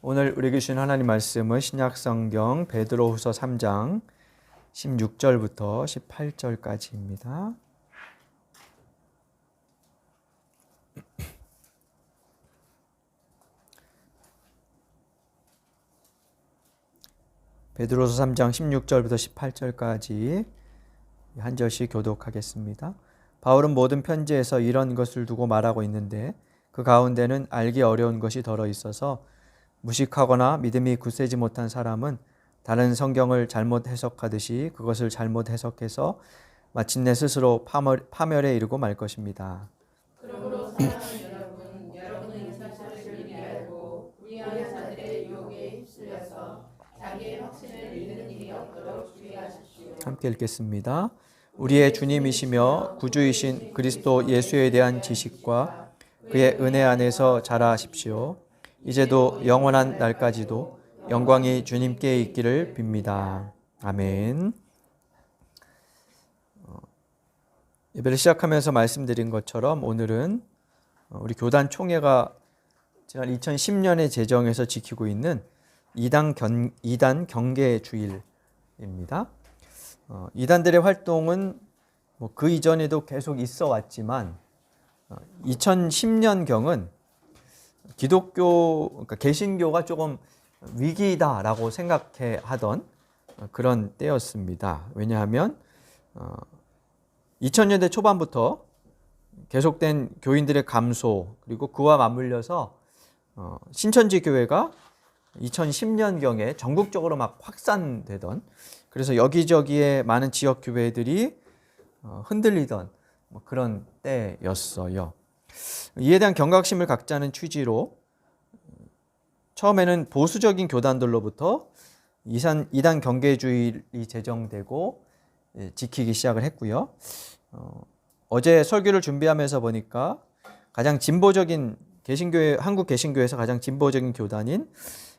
오늘 우리에게 주신 하나님 말씀은 신약성경 베드로후서 3장 16절부터 18절까지입니다. 베드로후서 3장 16절부터 18절까지 한 절씩 교독하겠습니다. 바울은 모든 편지에서 이런 것을 두고 말하고 있는데 그 가운데는 알기 어려운 것이 덜어 있어서 무식하거나 믿음이 굳세지 못한 사람은 다른 성경을 잘못 해석하듯이 그것을 잘못 해석해서 마침내 스스로 파멸에 이르고 말 것입니다. 그러므로 사랑하는 여러분은 이 사실을 미리 알고 위하는 자들의 유혹에 휩쓸려서 자기의 확신을 잃는 일이 없도록 주의하십시오. 함께 읽겠습니다. 우리의 주님이시며 구주이신 그리스도 예수에 대한 지식과 그의 은혜 안에서 자라십시오. 이제도 영원한 날까지도 영광이 주님께 있기를 빕니다. 아멘. 예배를 시작하면서 말씀드린 것처럼 오늘은 우리 교단 총회가 지난 2010년에 제정해서 지키고 있는 이단 경계 주일입니다. 이단들의 활동은 그 이전에도 계속 있어 왔지만 2010년경은 기독교, 그러니까 개신교가 조금 위기다라고 생각해 하던 그런 때였습니다. 왜냐하면 2000년대 초반부터 계속된 교인들의 감소 그리고 그와 맞물려서 신천지 교회가 2010년경에 전국적으로 막 확산되던, 그래서 여기저기에 많은 지역 교회들이 흔들리던 그런 때였어요. 이에 대한 경각심을 갖자는 취지로 처음에는 보수적인 교단들로부터 이단 경계주일이 제정되고 지키기 시작을 했고요. 어제 설교를 준비하면서 보니까 가장 진보적인 개신교회, 한국 개신교회에서 가장 진보적인 교단인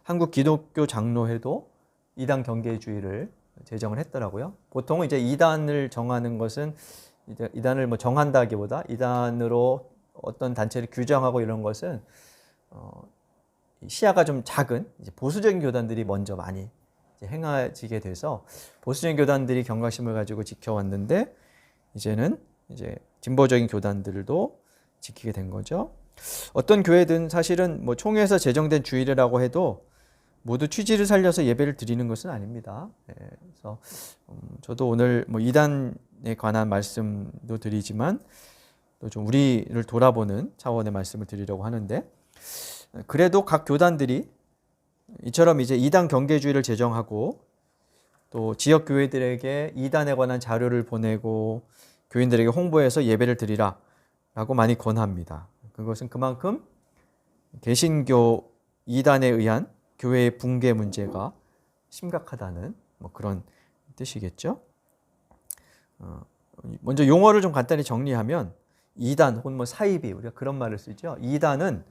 한국 기독교 장로회도 이단 경계주의를 제정을 했더라고요. 보통은 이제 이단을 정하는 것은 이단을 정한다기보다 이단으로 어떤 단체를 규정하고 이런 것은 시야가 좀 작은 이제 보수적인 교단들이 먼저 많이 이제 행해지게 돼서 보수적인 교단들이 경각심을 가지고 지켜왔는데 이제는 이제 진보적인 교단들도 지키게 된 거죠. 어떤 교회든 사실은 총회에서 제정된 주일이라고 해도 모두 취지를 살려서 예배를 드리는 것은 아닙니다. 그래서 저도 오늘 이단에 관한 말씀도 드리지만 또 좀 우리를 돌아보는 차원의 말씀을 드리려고 하는데, 그래도 각 교단들이 이처럼 이제 이단 경계주의를 제정하고 또 지역 교회들에게 이단에 관한 자료를 보내고 교인들에게 홍보해서 예배를 드리라라고 많이 권합니다. 그것은 그만큼 개신교 이단에 의한 교회의 붕괴 문제가 심각하다는 그런 뜻이겠죠. 먼저 용어를 좀 간단히 정리하면 이단 혹은 사이비, 우리가 그런 말을 쓰죠. 이단은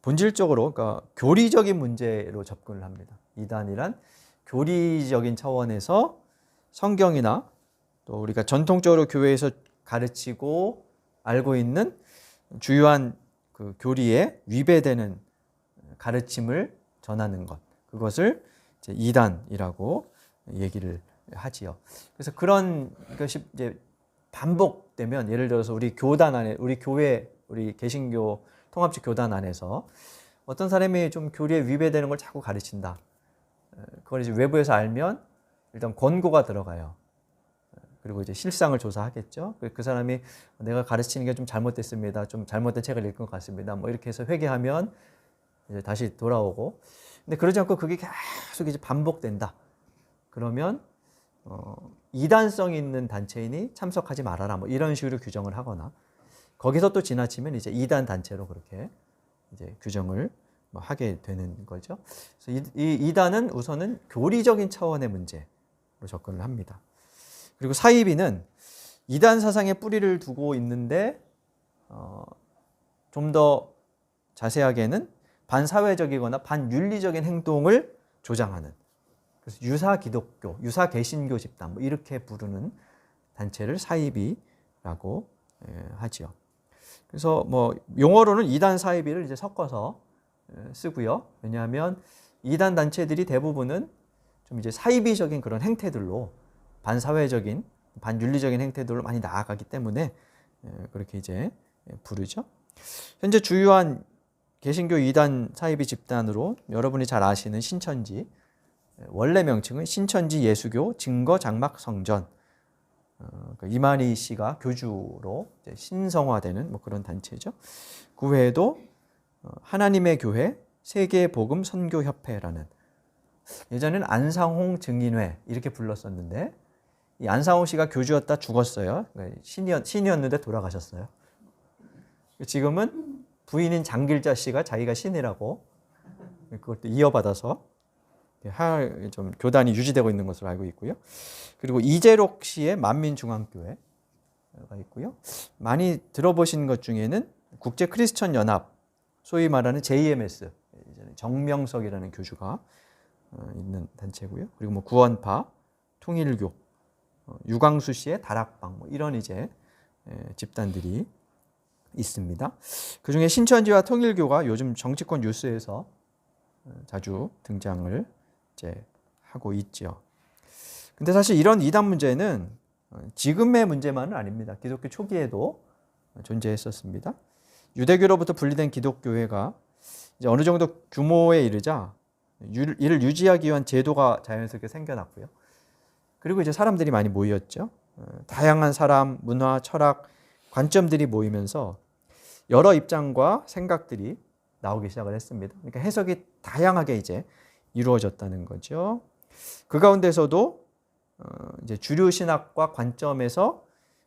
본질적으로 그러니까 교리적인 문제로 접근을 합니다. 이단이란 교리적인 차원에서 성경이나 또 우리가 전통적으로 교회에서 가르치고 알고 있는 주요한 그 교리에 위배되는 가르침을 전하는 것, 그것을 이제 이단이라고 얘기를 하지요. 그래서 그런 것이 이제 반복되면, 예를 들어서 우리 교단 안에, 우리 교회, 우리 개신교 통합적 교단 안에서 어떤 사람이 좀 교리에 위배되는 걸 자꾸 가르친다. 그걸 이제 외부에서 알면 일단 권고가 들어가요. 그리고 이제 실상을 조사하겠죠. 그 사람이 내가 가르치는 게 좀 잘못됐습니다. 좀 잘못된 책을 읽은 것 같습니다. 이렇게 해서 회개하면 이제 다시 돌아오고. 근데 그러지 않고 그게 계속 이제 반복된다. 그러면 이단성 있는 단체인이 참석하지 말아라. 이런 식으로 규정을 하거나, 거기서 또 지나치면 이제 이단 단체로 그렇게 이제 규정을 하게 되는 거죠. 그래서 이 이단은 우선은 교리적인 차원의 문제로 접근을 합니다. 그리고 사이비는 이단 사상에 뿌리를 두고 있는데 좀 더 자세하게는 반사회적이거나 반윤리적인 행동을 조장하는, 그래서 유사 기독교, 유사 개신교 집단 이렇게 부르는 단체를 사이비라고 하지요. 그래서 용어로는 이단 사이비를 이제 섞어서 쓰고요. 왜냐하면 이단 단체들이 대부분은 좀 이제 사이비적인 그런 행태들로 반사회적인, 반윤리적인 행태들로 많이 나아가기 때문에 그렇게 이제 부르죠. 현재 주요한 개신교 이단 사이비 집단으로 여러분이 잘 아시는 신천지, 원래 명칭은 신천지 예수교 증거 장막 성전, 이만희 씨가 교주로 신성화되는 뭐 그런 단체죠. 그 외에도 하나님의 교회 세계복음 선교협회라는, 예전에는 안상홍 증인회 이렇게 불렀었는데, 이 안상홍 씨가 교주였다 죽었어요. 신이었는데 돌아가셨어요. 지금은 부인인 장길자 씨가 자기가 신이라고 그것도 이어받아서 좀 교단이 유지되고 있는 것으로 알고 있고요. 그리고 이재록 씨의 만민중앙교회가 있고요. 많이 들어보신 것 중에는 국제 크리스천 연합, 소위 말하는 JMS, 정명석이라는 교주가 있는 단체고요. 그리고 뭐 구원파, 통일교, 유광수 씨의 다락방, 뭐 이런 이제 집단들이 있습니다. 그 중에 신천지와 통일교가 요즘 정치권 뉴스에서 자주 등장을 이제 하고 있죠. 근데 사실 이런 이단 문제는 지금의 문제만은 아닙니다. 기독교 초기에도 존재했었습니다. 유대교로부터 분리된 기독교회가 이제 어느 정도 규모에 이르자 이를 유지하기 위한 제도가 자연스럽게 생겨났고요. 그리고 이제 사람들이 많이 모였죠. 다양한 사람, 문화, 철학, 관점들이 모이면서 여러 입장과 생각들이 나오기 시작을 했습니다. 그러니까 해석이 다양하게 이제 이루어졌다는 거죠. 그 가운데서도 이제 주류 신학과 관점에서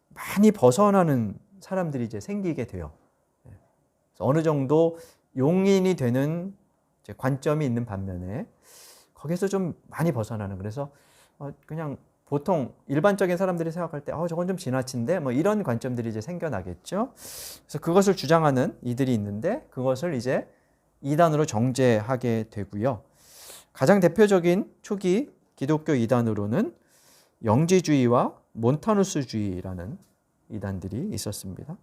많이 벗어나는 사람들이 이제 생기게 돼요. 어느 정도 용인이 되는 이제 관점이 있는 반면에 거기서 좀 많이 벗어나는, 그래서 그냥 보통 일반적인 사람들이 생각할 때 저건 좀 지나친데 뭐 이런 관점들이 이제 생겨나겠죠. 그래서 그것을 주장하는 이들이 있는데 그것을 이제 이단으로 정죄하게 되고요. 가장 대표적인 초기 기독교 이단으로는 영지주의와 몬타누스주의라는 이단들이 있었습니다.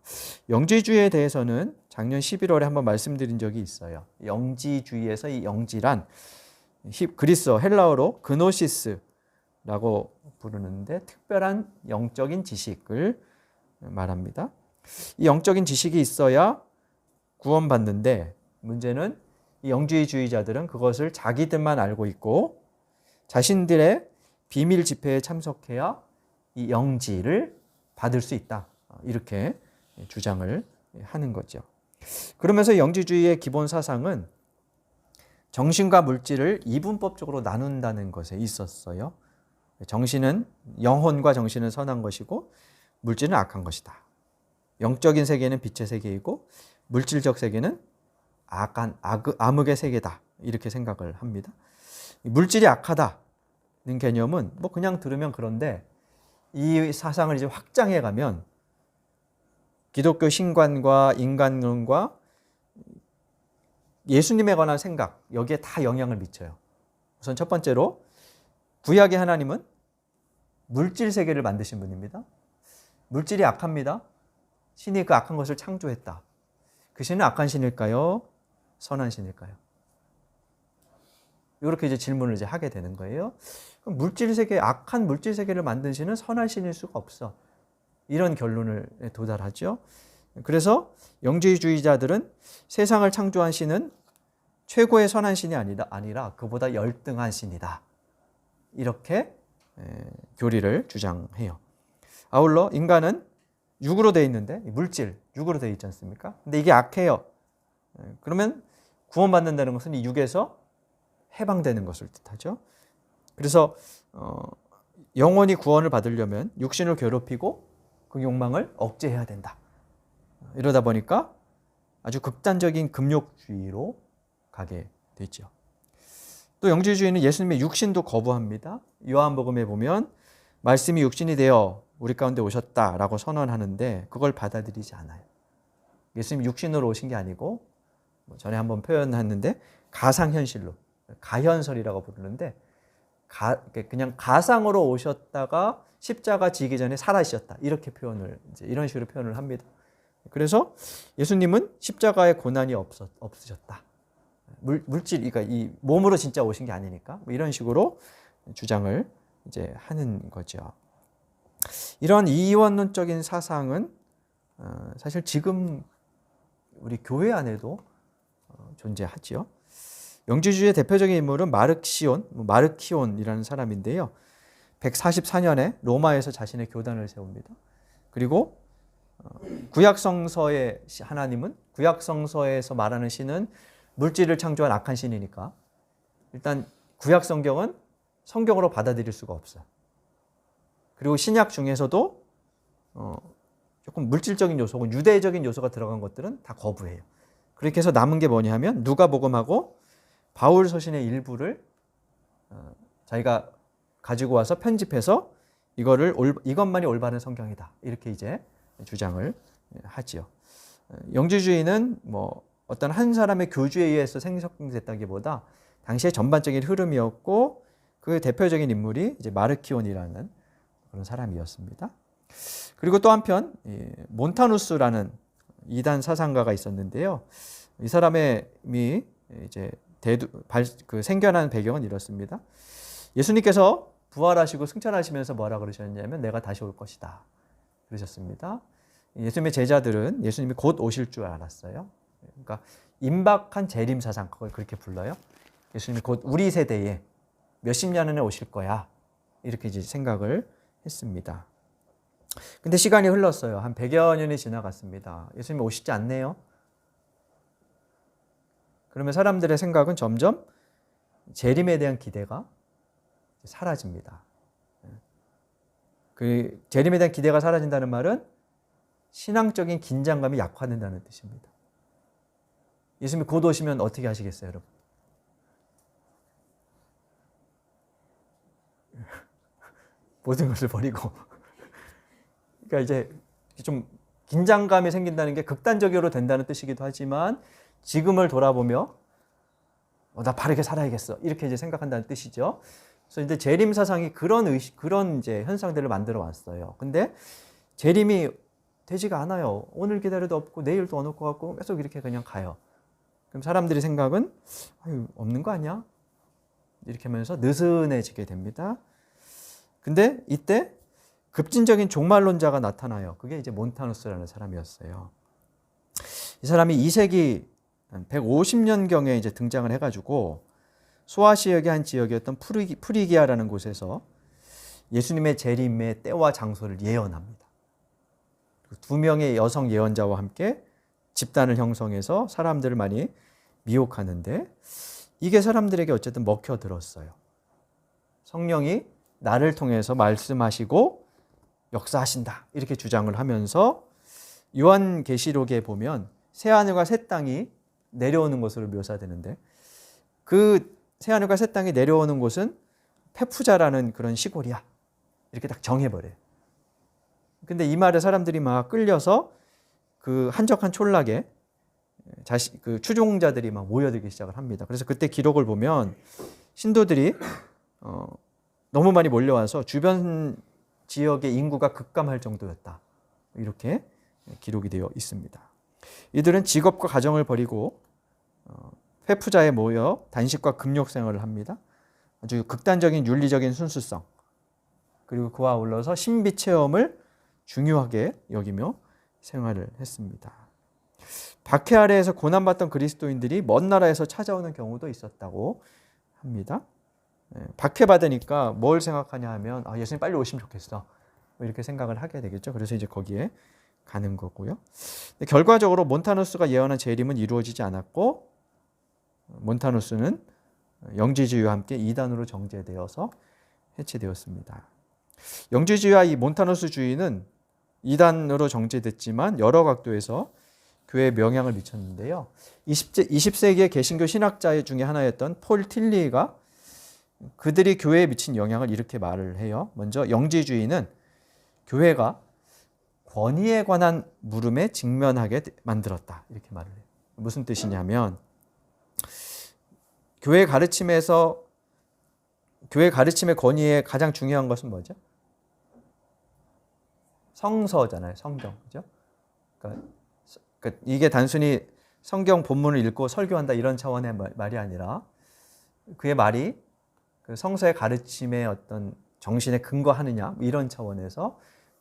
영지주의에 대해서는 작년 11월에 한번 말씀드린 적이 있어요. 영지주의에서 이 영지란 그리스어 헬라어로 그노시스라고 부르는데 특별한 영적인 지식을 말합니다. 이 영적인 지식이 있어야 구원받는데, 문제는 이 영지주의자들은 그것을 자기들만 알고 있고 자신들의 비밀 집회에 참석해야 이 영지를 받을 수 있다, 이렇게 주장을 하는 거죠. 그러면서 영지주의의 기본 사상은 정신과 물질을 이분법적으로 나눈다는 것에 있었어요. 정신은, 영혼과 정신은 선한 것이고 물질은 악한 것이다. 영적인 세계는 빛의 세계이고 물질적 세계는 암흑의 세계다, 이렇게 생각을 합니다. 물질이 악하다는 개념은 뭐 그냥 들으면 그런데 이 사상을 이제 확장해 가면 기독교 신관과 인간론과 예수님에 관한 생각, 여기에 다 영향을 미쳐요. 우선 첫 번째로 구약의 하나님은 물질 세계를 만드신 분입니다. 물질이 악합니다. 신이 그 악한 것을 창조했다. 그 신은 악한 신일까요? 선한 신일까요? 이렇게 이제 질문을 이제 하게 되는 거예요. 그럼 물질 세계, 악한 물질 세계를 만든 신은 선한 신일 수가 없어. 이런 결론을 도달하죠. 그래서 영지주의자들은 세상을 창조한 신은 최고의 선한 신이 아니라 그보다 열등한 신이다, 이렇게 교리를 주장해요. 아울러 인간은 육으로 되어 있는데, 물질, 육으로 되어 있지 않습니까? 근데 이게 악해요. 그러면 구원받는다는 것은 이 육에서 해방되는 것을 뜻하죠. 그래서 영원히 구원을 받으려면 육신을 괴롭히고 그 욕망을 억제해야 된다. 이러다 보니까 아주 극단적인 금욕주의로 가게 되죠. 또 영지주의는 예수님의 육신도 거부합니다. 요한복음에 보면 말씀이 육신이 되어 우리 가운데 오셨다라고 선언하는데 그걸 받아들이지 않아요. 예수님이 육신으로 오신 게 아니고, 전에 한번 표현했는데 가상현실로, 가현설이라고 부르는데 그냥 가상으로 오셨다가 십자가 지기 전에 살아있었다, 이렇게 이런 식으로 표현을 합니다. 그래서 예수님은 십자가의 고난이 없으셨다. 물질, 그러니까 이 몸으로 진짜 오신 게 아니니까 뭐 이런 식으로 주장을 이제 하는 거죠. 이런 이원론적인 사상은 사실 지금 우리 교회 안에도 존재하지요. 영지주의의 대표적인 인물은 마르키온이라는 사람인데요. 144년에 로마에서 자신의 교단을 세웁니다. 그리고 구약성서의 하나님은, 구약성서에서 말하는 신은 물질을 창조한 악한 신이니까 일단 구약성경은 성경으로 받아들일 수가 없어요. 그리고 신약 중에서도 조금 물질적인 요소, 유대적인 요소가 들어간 것들은 다 거부해요. 그렇게 해서 남은 게 뭐냐 하면 누가복음하고 바울 서신의 일부를 자기가 가지고 와서 편집해서 이것만이 올바른 성경이다. 이렇게 이제 주장을 하지요. 영지주의는 뭐 어떤 한 사람의 교주에 의해서 생성됐다기보다 당시의 전반적인 흐름이었고 그 대표적인 인물이 이제 마르키온이라는 그런 사람이었습니다. 그리고 또 한편 몬타누스라는 이단 사상가가 있었는데요. 이 사람의 이제 생겨난 배경은 이렇습니다. 예수님께서 부활하시고 승천하시면서 뭐라 그러셨냐면 내가 다시 올 것이다 그러셨습니다. 예수님의 제자들은 예수님이 곧 오실 줄 알았어요. 그러니까 임박한 재림 사상, 그걸 그렇게 불러요. 예수님이 곧 우리 세대에 몇십 년 안에 오실 거야 이렇게 이제 생각을 했습니다. 근데 시간이 흘렀어요. 한 100여 년이 지나갔습니다. 예수님이 오시지 않네요. 그러면 사람들의 생각은 점점 재림에 대한 기대가 사라집니다. 그 재림에 대한 기대가 사라진다는 말은 신앙적인 긴장감이 약화된다는 뜻입니다. 예수님이 곧 오시면 어떻게 하시겠어요, 여러분? 모든 것을 버리고. 그러니까 이제 좀 긴장감이 생긴다는 게 극단적으로 된다는 뜻이기도 하지만 지금을 돌아보며 나 바르게 살아야겠어 이렇게 이제 생각한다는 뜻이죠. 그래서 이제 재림 사상이 그런 이제 현상들을 만들어 왔어요. 근데 재림이 되지가 않아요. 오늘 기다려도 없고 내일도 안 올 것 같고 계속 이렇게 그냥 가요. 그럼 사람들의 생각은 없는 거 아니야? 이렇게 하면서 느슨해지게 됩니다. 근데 이때 급진적인 종말론자가 나타나요. 그게 이제 몬타누스라는 사람이었어요. 이 사람이 2세기 150년경에 이제 등장을 해가지고 소아시아의 한 지역이었던 프리기아라는 곳에서 예수님의 재림의 때와 장소를 예언합니다. 두 명의 여성 예언자와 함께 집단을 형성해서 사람들을 많이 미혹하는데 이게 사람들에게 어쨌든 먹혀들었어요. 성령이 나를 통해서 말씀하시고 역사하신다 이렇게 주장을 하면서 요한계시록에 보면 새하늘과 새 땅이 내려오는 것으로 묘사되는데 그 새하늘과 새 땅이 내려오는 곳은 페푸자라는 그런 시골이야 이렇게 딱 정해버려요. 근데 이 말에 사람들이 막 끌려서 그 한적한 촌락에 그 추종자들이 막 모여들기 시작을 합니다. 그래서 그때 기록을 보면 신도들이 너무 많이 몰려와서 주변 지역의 인구가 급감할 정도였다. 이렇게 기록이 되어 있습니다. 이들은 직업과 가정을 버리고 회푸자에 모여 단식과 금욕 생활을 합니다. 아주 극단적인 윤리적인 순수성 그리고 그와 아울러서 신비 체험을 중요하게 여기며 생활을 했습니다. 박해 아래에서 고난받던 그리스도인들이 먼 나라에서 찾아오는 경우도 있었다고 합니다. 박해받으니까 뭘 생각하냐 하면 예수님 빨리 오시면 좋겠어 이렇게 생각을 하게 되겠죠. 그래서 이제 거기에 가는 거고요. 결과적으로 몬타누스가 예언한 재림은 이루어지지 않았고 몬타누스는 영지주의와 함께 이단으로 정제되어서 해체되었습니다. 영지주의와 이 몬타누스주의는 이단으로 정제됐지만 여러 각도에서 교회에 영향을 미쳤는데요. 20세기의 개신교 신학자 중에 하나였던 폴 틸리가 그들이 교회에 미친 영향을 이렇게 말을 해요. 먼저 영지주의는 교회가 권위에 관한 물음에 직면하게 만들었다. 이렇게 말을 해요. 무슨 뜻이냐면 교회 가르침의 권위에 가장 중요한 것은 뭐죠? 성서잖아요. 성경. 그죠? 그러니까 이게 단순히 성경 본문을 읽고 설교한다 이런 차원의 말이 아니라 그의 말이 그 성서의 가르침의 어떤 정신에 근거하느냐 이런 차원에서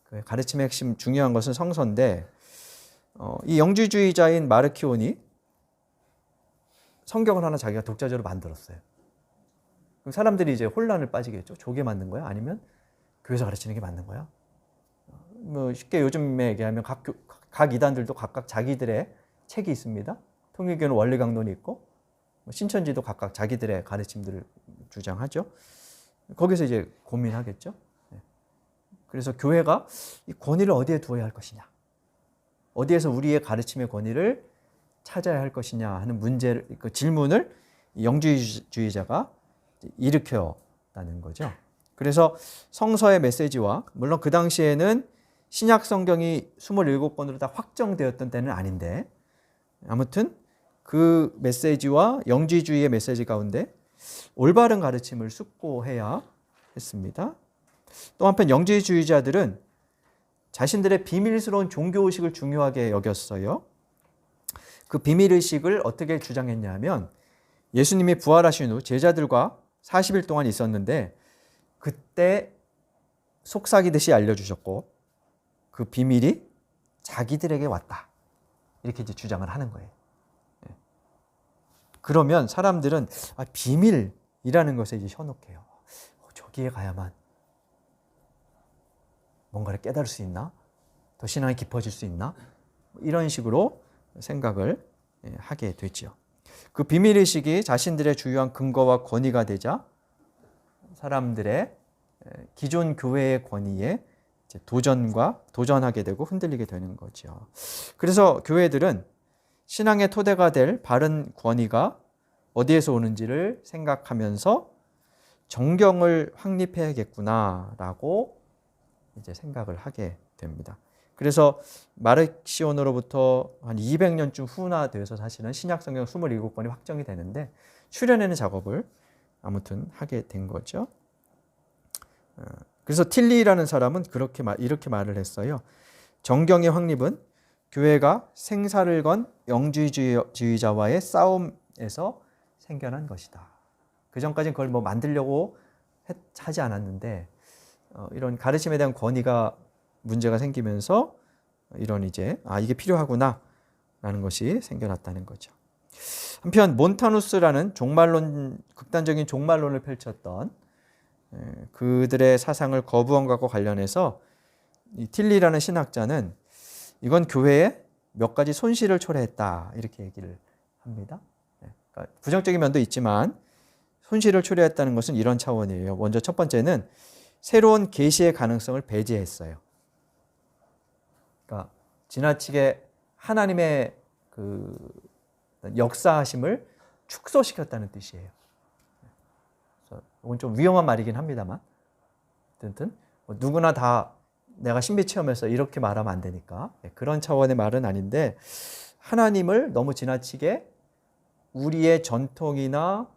그 가르침의 핵심 중요한 것은 성서인데 이 영주주의자인 마르키온이 성경을 하나 자기가 독자적으로 만들었어요. 그럼 사람들이 이제 혼란을 빠지겠죠. 저게 맞는 거야? 아니면 교회에서 가르치는 게 맞는 거야? 뭐 쉽게 요즘에 얘기하면 각 이단들도 각각 자기들의 책이 있습니다. 통일교는 원리 강론이 있고 신천지도 각각 자기들의 가르침들을 주장하죠. 거기서 이제 고민하겠죠. 그래서 교회가 이 권위를 어디에 두어야 할 것이냐, 어디에서 우리의 가르침의 권위를 찾아야 할 것이냐 하는 문제를, 그 질문을 영주주의자가 일으켰다는 거죠. 그래서 성서의 메시지와, 물론 그 당시에는 신약 성경이 27권으로 다 확정되었던 때는 아닌데, 아무튼 그 메시지와 영주주의의 메시지 가운데 올바른 가르침을 숙고해야 했습니다. 또 한편 영주주의자들은 자신들의 비밀스러운 종교의식을 중요하게 여겼어요. 그 비밀의식을 어떻게 주장했냐면, 예수님이 부활하신 후 제자들과 40일 동안 있었는데 그때 속삭이듯이 알려주셨고 그 비밀이 자기들에게 왔다, 이렇게 이제 주장을 하는 거예요. 그러면 사람들은 비밀이라는 것에 이제 현혹해요. 저기에 가야만 뭔가를 깨달을 수 있나? 더 신앙이 깊어질 수 있나? 이런 식으로 생각을 하게 되죠. 그 비밀의식이 자신들의 주요한 근거와 권위가 되자 사람들의 기존 교회의 권위에 도전하게 되고 흔들리게 되는 거죠. 그래서 교회들은 신앙의 토대가 될 바른 권위가 어디에서 오는지를 생각하면서 정경을 확립해야겠구나라고 이제 생각을 하게 됩니다. 그래서 마르시온으로부터 한 200년쯤 후나 돼서 사실은 신약 성경 27권이 확정이 되는데 추려내는 작업을 아무튼 하게 된 거죠. 그래서 틸리라는 사람은 이렇게 말을 했어요. 정경의 확립은 교회가 생사를 건 영주주의자와의 싸움에서 생겨난 것이다. 그 전까지는 그걸 뭐 만들려고 하지 않았는데 이런 가르침에 대한 권위가 문제가 생기면서 이런 이제 이게 필요하구나 라는 것이 생겨났다는 거죠. 한편 몬타누스라는 극단적인 종말론을 펼쳤던 그들의 사상을 거부한 것과 관련해서 이 틸리라는 신학자는 이건 교회에 몇 가지 손실을 초래했다, 이렇게 얘기를 합니다. 그러니까 부정적인 면도 있지만 손실을 초래했다는 것은 이런 차원이에요. 먼저 첫 번째는 새로운 계시의 가능성을 배제했어요. 그러니까 지나치게 하나님의 그 역사하심을 축소시켰다는 뜻이에요. 이건 좀 위험한 말이긴 합니다만, 어쨌든 누구나 다 내가 신비 체험해서 이렇게 말하면 안 되니까 그런 차원의 말은 아닌데, 하나님을 너무 지나치게 우리의 전통이나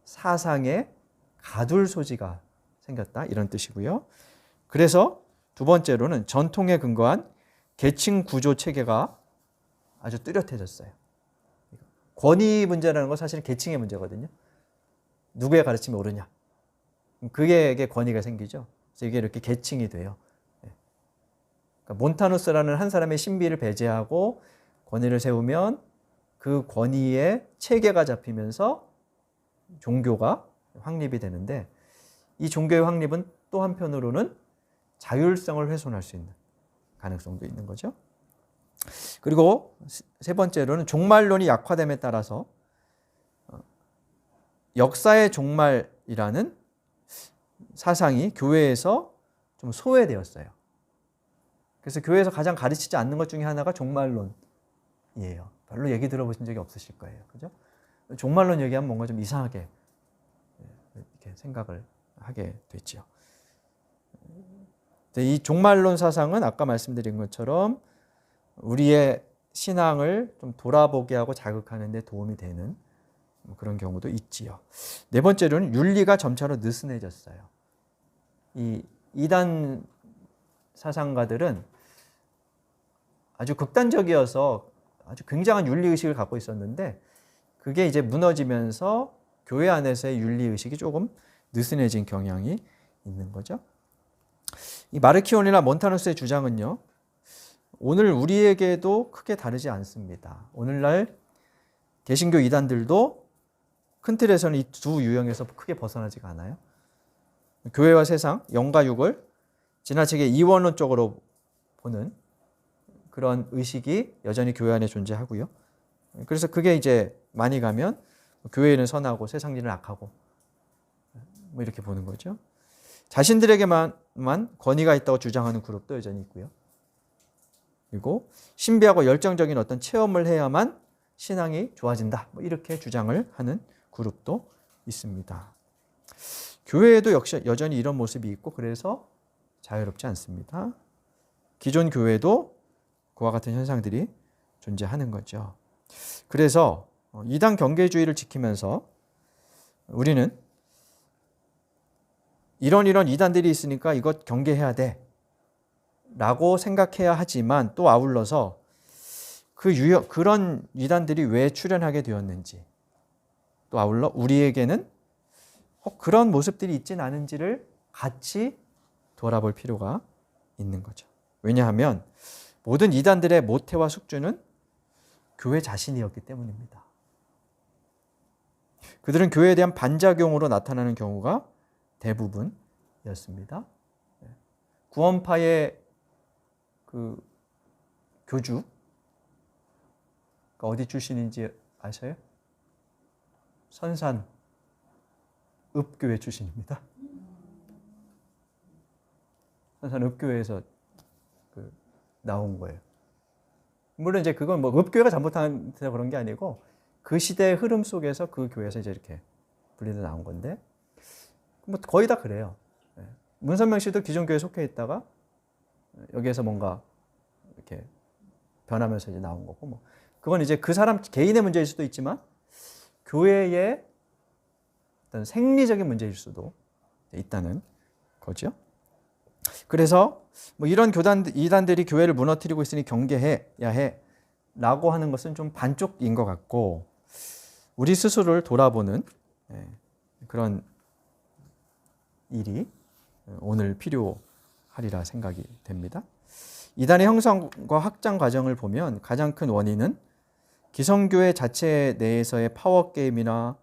사상에 가둘 소지가 생겼다, 이런 뜻이고요. 그래서 두 번째로는 전통에 근거한 계층 구조 체계가 아주 뚜렷해졌어요. 권위 문제라는 건 사실은 계층의 문제거든요. 누구의 가르침이 옳으냐, 그게 권위가 생기죠. 그래서 이게 이렇게 계층이 돼요. 그러니까 몬타누스라는 한 사람의 신비를 배제하고 권위를 세우면 그 권위의 체계가 잡히면서 종교가 확립이 되는데, 이 종교의 확립은 또 한편으로는 자율성을 훼손할 수 있는 가능성도 있는 거죠. 그리고 세 번째로는 종말론이 약화됨에 따라서 역사의 종말이라는 사상이 교회에서 좀 소외되었어요. 그래서 교회에서 가장 가르치지 않는 것 중에 하나가 종말론이에요. 별로 얘기 들어보신 적이 없으실 거예요. 그죠? 종말론 얘기하면 뭔가 좀 이상하게 이렇게 생각을 하게 됐죠. 이 종말론 사상은 아까 말씀드린 것처럼 우리의 신앙을 좀 돌아보게 하고 자극하는 데 도움이 되는 그런 경우도 있지요. 네 번째로는 윤리가 점차로 느슨해졌어요. 이 이단 사상가들은 아주 극단적이어서 아주 굉장한 윤리의식을 갖고 있었는데 그게 이제 무너지면서 교회 안에서의 윤리의식이 조금 느슨해진 경향이 있는 거죠. 이 마르키온이나 몬타누스의 주장은요, 오늘 우리에게도 크게 다르지 않습니다. 오늘날 개신교 이단들도 큰 틀에서는 이 두 유형에서 크게 벗어나지가 않아요. 교회와 세상, 영과 육을 지나치게 이원론적으로 보는 그런 의식이 여전히 교회 안에 존재하고요. 그래서 그게 이제 많이 가면 교회는 선하고 세상일은 악하고 뭐 이렇게 보는 거죠. 자신들에게만 권위가 있다고 주장하는 그룹도 여전히 있고요. 그리고 신비하고 열정적인 어떤 체험을 해야만 신앙이 좋아진다. 뭐 이렇게 주장을 하는 그룹도 있습니다. 교회에도 역시 여전히 이런 모습이 있고 그래서 자유롭지 않습니다. 기존 교회도 그와 같은 현상들이 존재하는 거죠. 그래서 이단 경계주의를 지키면서 우리는 이런 이단들이 있으니까 이것 경계해야 돼 라고 생각해야 하지만 또 아울러서 그런 이단들이 왜 출현하게 되었는지 또 아울러 우리에게는 그런 모습들이 있진 않은지를 같이 돌아볼 필요가 있는 거죠. 왜냐하면 모든 이단들의 모태와 숙주는 교회 자신이었기 때문입니다. 그들은 교회에 대한 반작용으로 나타나는 경우가 대부분이었습니다. 구원파의 그 교주 어디 출신인지 아세요? 선산 읍교회 출신입니다. 선산 읍교회에서 나온 거예요. 물론 이제 그건 뭐 읍교회가 잘못해서 그런 게 아니고 그 시대의 흐름 속에서 그 교회에서 이제 이렇게 분리돼 나온 건데 뭐 거의 다 그래요. 문선명 씨도 기존 교회에 속해 있다가 여기에서 뭔가 이렇게 변하면서 이제 나온 거고 뭐 그건 이제 그 사람 개인의 문제일 수도 있지만 교회의 어떤 생리적인 문제일 수도 있다는 거죠. 그래서 뭐 이런 이단들이 교회를 무너뜨리고 있으니 경계해야 해 라고 하는 것은 좀 반쪽인 것 같고 우리 스스로를 돌아보는 그런 일이 오늘 필요하리라 생각이 됩니다. 이단의 형성과 확장 과정을 보면 가장 큰 원인은 기성교회 자체 내에서의 파워게임이나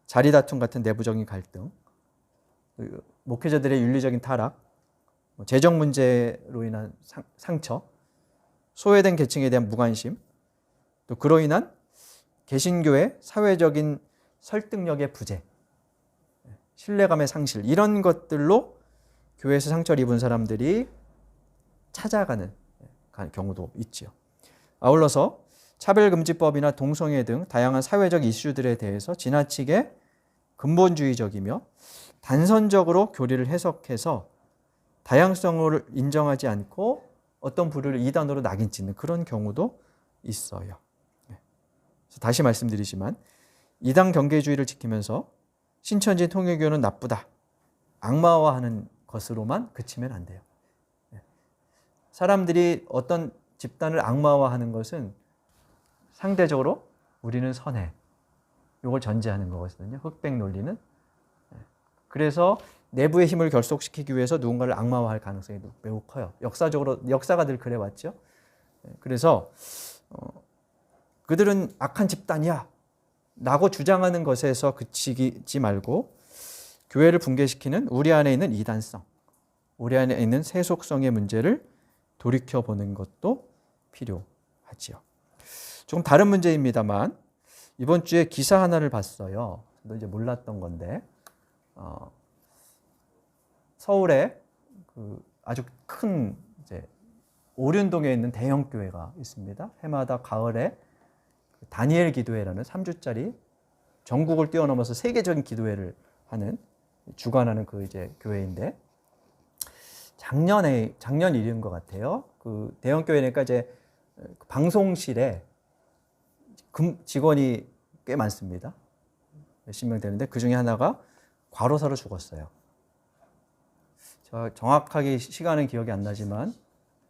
자리다툼 같은 내부적인 갈등, 목회자들의 윤리적인 타락, 재정 문제로 인한 상처, 소외된 계층에 대한 무관심, 또 그로 인한 개신교의 사회적인 설득력의 부재, 신뢰감의 상실 이런 것들로 교회에서 상처를 입은 사람들이 찾아가는 경우도 있죠. 아울러서 차별금지법이나 동성애 등 다양한 사회적 이슈들에 대해서 지나치게 근본주의적이며 단선적으로 교리를 해석해서 다양성을 인정하지 않고 어떤 부류를 이단으로 낙인 찍는 그런 경우도 있어요. 다시 말씀드리지만 이단 경계주의를 지키면서 신천지 통일교는 나쁘다, 악마화하는 것으로만 그치면 안 돼요. 사람들이 어떤 집단을 악마화하는 것은 상대적으로 우리는 선해. 이걸 전제하는 거거든요. 흑백 논리는. 그래서 내부의 힘을 결속시키기 위해서 누군가를 악마화할 가능성이 매우 커요. 역사가 늘 그래왔죠. 그래서 그들은 악한 집단이야 라고 주장하는 것에서 그치지 말고 교회를 붕괴시키는 우리 안에 있는 이단성, 우리 안에 있는 세속성의 문제를 돌이켜보는 것도 필요하지요. 조금 다른 문제입니다만 이번 주에 기사 하나를 봤어요. 저도 이제 몰랐던 건데 서울에 아주 큰 이제 오륜동에 있는 대형 교회가 있습니다. 해마다 가을에 다니엘 기도회라는 3주짜리 전국을 뛰어넘어서 세계적인 기도회를 하는 주관하는 그 이제 교회인데 작년 일인 것 같아요. 그 대형 교회니까 이제 방송실에 직원이 꽤 많습니다. 몇십 명 되는데 그 중에 하나가 과로사로 죽었어요. 정확하게 시간은 기억이 안 나지만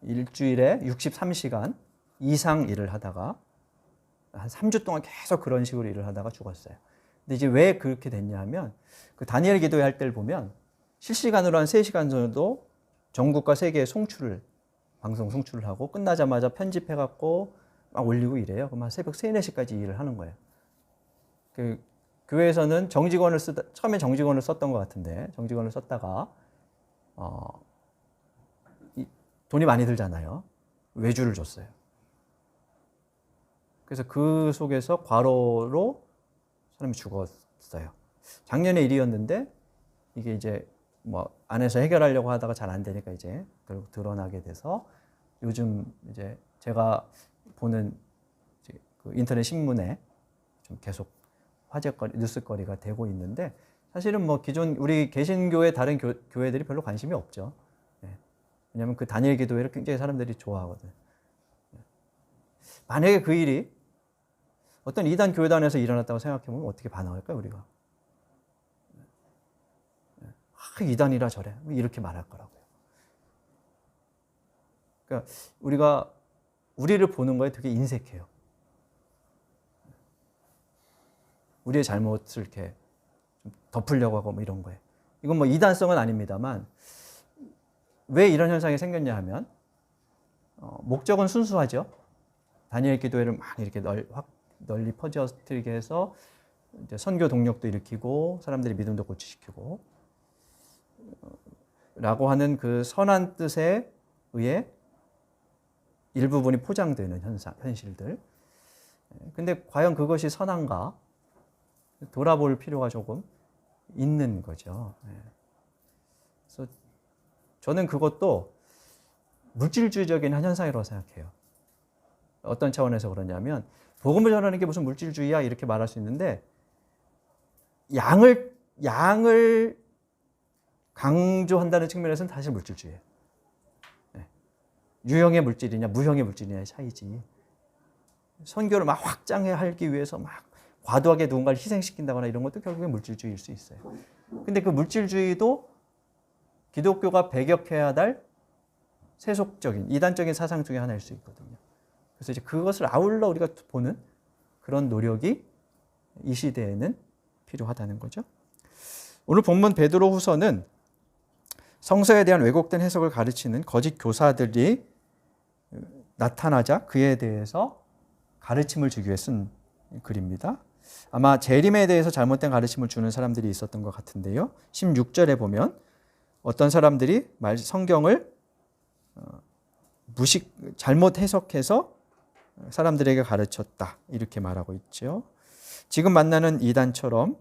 일주일에 63시간 이상 일을 하다가 한 3주 동안 계속 그런 식으로 일을 하다가 죽었어요. 근데 이제 왜 그렇게 됐냐 하면 그 다니엘 기도회 할 때를 보면 실시간으로 한 3시간 정도 전국과 세계에 방송 송출을 하고 끝나자마자 편집해갖고 막 올리고 이래요. 그럼 한 새벽 3, 4시까지 일을 하는 거예요. 그 교회에서는 처음에 정직원을 썼던 것 같은데 정직원을 썼다가 돈이 많이 들잖아요. 외주를 줬어요. 그래서 그 속에서 과로로 사람이 죽었어요. 작년에 일이었는데 이게 이제 뭐 안에서 해결하려고 하다가 잘 안 되니까 이제 결국 드러나게 돼서 요즘 이제 제가 보는 이제 그 인터넷 신문에 좀 계속 화제거리, 뉴스거리가 되고 있는데 사실은 뭐 기존 우리 개신교의 다른 교회들이 별로 관심이 없죠. 네. 왜냐하면 그 다니엘 기도회를 굉장히 사람들이 좋아하거든. 만약에 그 일이 어떤 이단 교회단에서 일어났다고 생각해보면 어떻게 반응할까요, 우리가? 이단이라 저래. 이렇게 말할 거라고요. 그러니까 우리가 우리를 보는 거에 되게 인색해요. 우리의 잘못을 이렇게 좀 덮으려고 하고 뭐 이런 거예요. 이건 뭐 이단성은 아닙니다만 왜 이런 현상이 생겼냐 하면 목적은 순수하죠. 다니엘 기도회를 막 이렇게 널리 퍼져뜨리게 해서 이제 선교 동력도 일으키고 사람들이 믿음도 고취시키고 라고 하는 그 선한 뜻에 의해 일부분이 포장되는 현실들. 근데 과연 그것이 선한가? 돌아볼 필요가 조금 있는 거죠. 그래서 저는 그것도 물질주의적인 한 현상이라고 생각해요. 어떤 차원에서 그러냐면 복음을 전하는 게 무슨 물질주의야 이렇게 말할 수 있는데 양을 강조한다는 측면에서는 사실 물질주의예요. 유형의 물질이냐 무형의 물질이냐의 차이지. 선교를 막 확장하기 위해서 막 과도하게 누군가를 희생시킨다거나 이런 것도 결국엔 물질주의일 수 있어요. 근데 그 물질주의도 기독교가 배격해야 될 세속적인 이단적인 사상 중에 하나일 수 있거든요. 그래서 이제 그것을 아울러 우리가 보는 그런 노력이 이 시대에는 필요하다는 거죠. 오늘 본문 베드로후서는 성서에 대한 왜곡된 해석을 가르치는 거짓 교사들이 나타나자 그에 대해서 가르침을 주기 위해 쓴 글입니다. 아마 재림에 대해서 잘못된 가르침을 주는 사람들이 있었던 것 같은데요. 16절에 보면 어떤 사람들이 성경을 잘못 해석해서 사람들에게 가르쳤다 이렇게 말하고 있죠. 지금 만나는 이단처럼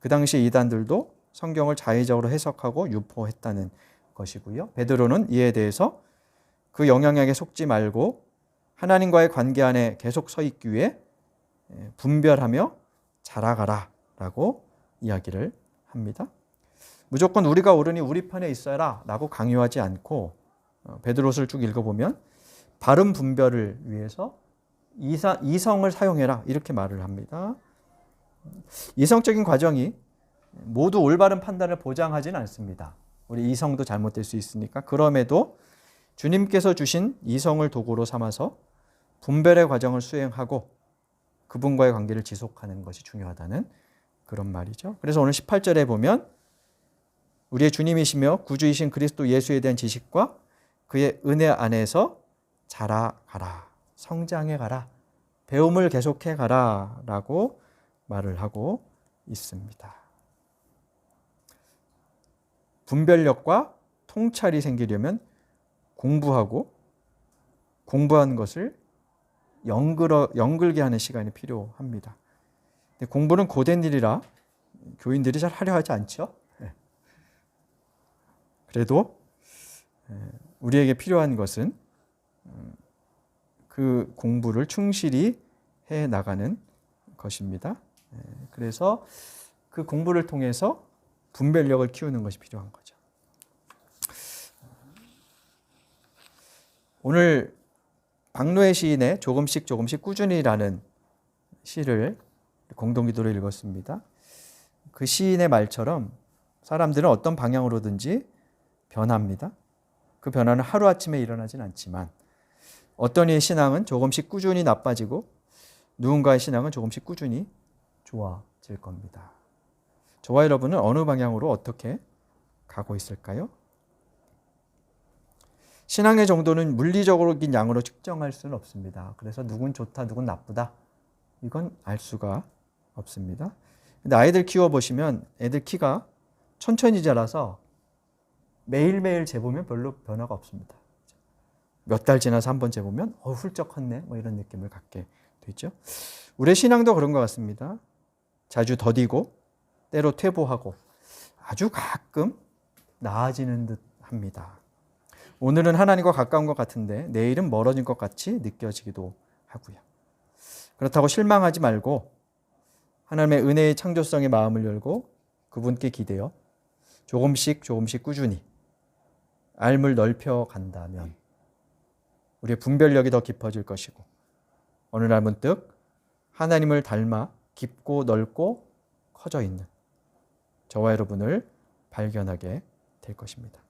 그 당시 이단들도 성경을 자의적으로 해석하고 유포했다는 것이고요. 베드로는 이에 대해서 그 영향력에 속지 말고 하나님과의 관계 안에 계속 서 있기 위해 분별하며 자라가라 라고 이야기를 합니다. 무조건 우리가 옳으니 우리 편에 있어라 라고 강요하지 않고 베드로서를 쭉 읽어보면 바른 분별을 위해서 이성을 사용해라 이렇게 말을 합니다. 이성적인 과정이 모두 올바른 판단을 보장하지는 않습니다. 우리 이성도 잘못될 수 있으니까. 그럼에도 주님께서 주신 이성을 도구로 삼아서 분별의 과정을 수행하고 그분과의 관계를 지속하는 것이 중요하다는 그런 말이죠. 그래서 오늘 18절에 보면 우리의 주님이시며 구주이신 그리스도 예수에 대한 지식과 그의 은혜 안에서 자라가라, 성장해 가라, 배움을 계속해 가라 라고 말을 하고 있습니다. 분별력과 통찰이 생기려면 공부한 것을 연글게 하는 시간이 필요합니다. 근데 공부는 고된 일이라 교인들이 잘 하려 하지 않죠. 그래도 우리에게 필요한 것은 그 공부를 충실히 해 나가는 것입니다. 그래서 그 공부를 통해서 분별력을 키우는 것이 필요한 거죠. 오늘 박노해 시인의 조금씩 꾸준히라는 시를 공동기도로 읽었습니다. 그 시인의 말처럼 사람들은 어떤 방향으로든지 변합니다. 그 변화는 하루아침에 일어나진 않지만 어떤 이의 신앙은 조금씩 꾸준히 나빠지고 누군가의 신앙은 조금씩 꾸준히 좋아질 겁니다. 저와 여러분은 어느 방향으로 어떻게 가고 있을까요? 신앙의 정도는 물리적인 양으로 측정할 수는 없습니다. 그래서 누군 좋다, 누군 나쁘다. 이건 알 수가 없습니다. 근데 아이들 키워보시면 애들 키가 천천히 자라서 매일매일 재보면 별로 변화가 없습니다. 몇 달 지나서 한번 재보면 훌쩍 컸네 뭐 이런 느낌을 갖게 되죠. 우리의 신앙도 그런 것 같습니다. 자주 더디고 때로 퇴보하고 아주 가끔 나아지는 듯 합니다. 오늘은 하나님과 가까운 것 같은데 내일은 멀어진 것 같이 느껴지기도 하고요. 그렇다고 실망하지 말고 하나님의 은혜의 창조성의 마음을 열고 그분께 기대어 조금씩 꾸준히 알을 넓혀 간다면 우리의 분별력이 더 깊어질 것이고 어느 날 문득 하나님을 닮아 깊고 넓고 커져 있는 저와 여러분을 발견하게 될 것입니다.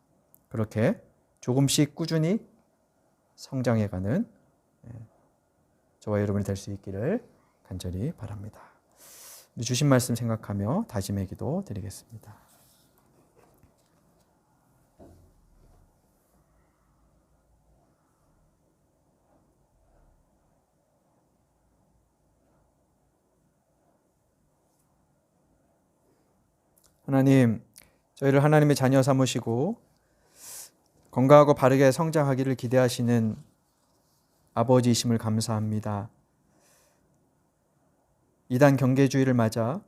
그렇게 조금씩 꾸준히 성장해가는 저와 여러분이 될 수 있기를 간절히 바랍니다. 주신 말씀 생각하며 다짐의 기도 드리겠습니다. 하나님, 저희를 하나님의 자녀 삼으시고 건강하고 바르게 성장하기를 기대하시는 아버지이심을 감사합니다. 이단 경계주의를 맞아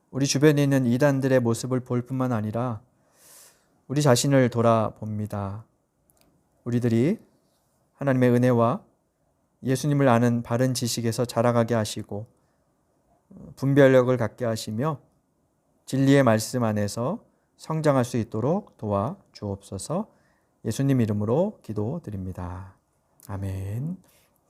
우리 주변에 있는 이단들의 모습을 볼 뿐만 아니라 우리 자신을 돌아봅니다. 우리들이 하나님의 은혜와 예수님을 아는 바른 지식에서 자라가게 하시고 분별력을 갖게 하시며 진리의 말씀 안에서 성장할 수 있도록 도와 주옵소서. 예수님 이름으로 기도드립니다. 아멘.